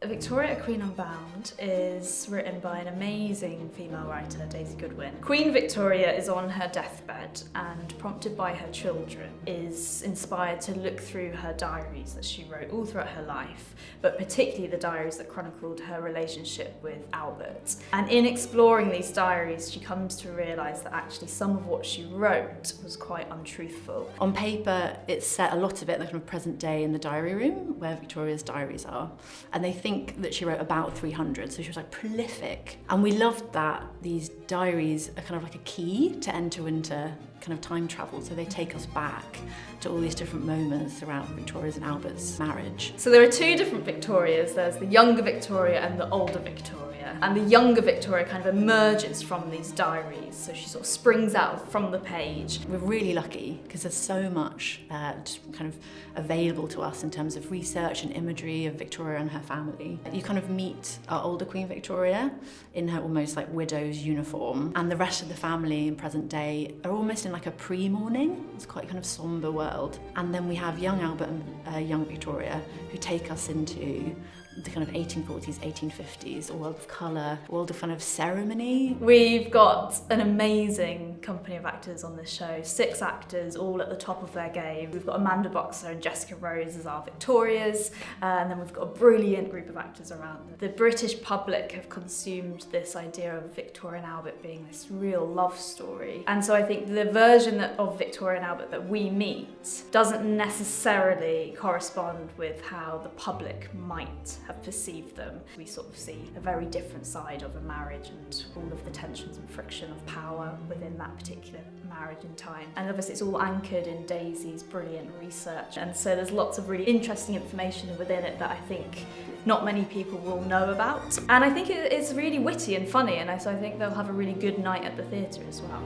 Victoria, Queen Unbound is written by an amazing female writer, Daisy Goodwin. Queen Victoria is on her deathbed and, prompted by her children, is inspired to look through her diaries that she wrote all throughout her life, but particularly the diaries that chronicled her relationship with Albert. And in exploring these diaries, she comes to realise that actually some of what she wrote was quite untruthful. On paper, it's set a lot of it in the kind of present day in the diary room where Victoria's diaries are. And they think that she wrote about 300, so she was like prolific. And we loved that these diaries are kind of like a key to enter into kind of time travel, so they take us back to all these different moments throughout Victoria's and Albert's marriage. So there are two different Victorias. There's the younger Victoria and the older Victoria. And the younger Victoria kind of emerges from these diaries, so she sort of springs out from the page. We're really lucky because there's so much kind of available to us in terms of research and imagery of Victoria and her family. You kind of meet our older Queen Victoria in her almost like widow's uniform, and the rest of the family in present day are almost in like a pre-mourning. It's quite a kind of sombre world. And then we have young Albert and young Victoria who take us into the kind of 1840s, 1850s, a world of colour, a world of kind of ceremony. We've got an amazing company of actors on this show, 6 actors, all at the top of their game. We've got Amanda Boxer and Jessica Rose as our Victorias, and then we've got a brilliant group of actors around them. The British public have consumed this idea of Victoria and Albert being this real love story. And so I think the version of Victoria and Albert that we meet doesn't necessarily correspond with how the public might have perceived them. We sort of see a very different side of a marriage and all of the tensions and friction of power within that particular marriage in time. And obviously it's all anchored in Daisy's brilliant research, and so there's lots of really interesting information within it that I think not many people will know about. And I think it's really witty and funny, and so I think they'll have a really good night at the theatre as well.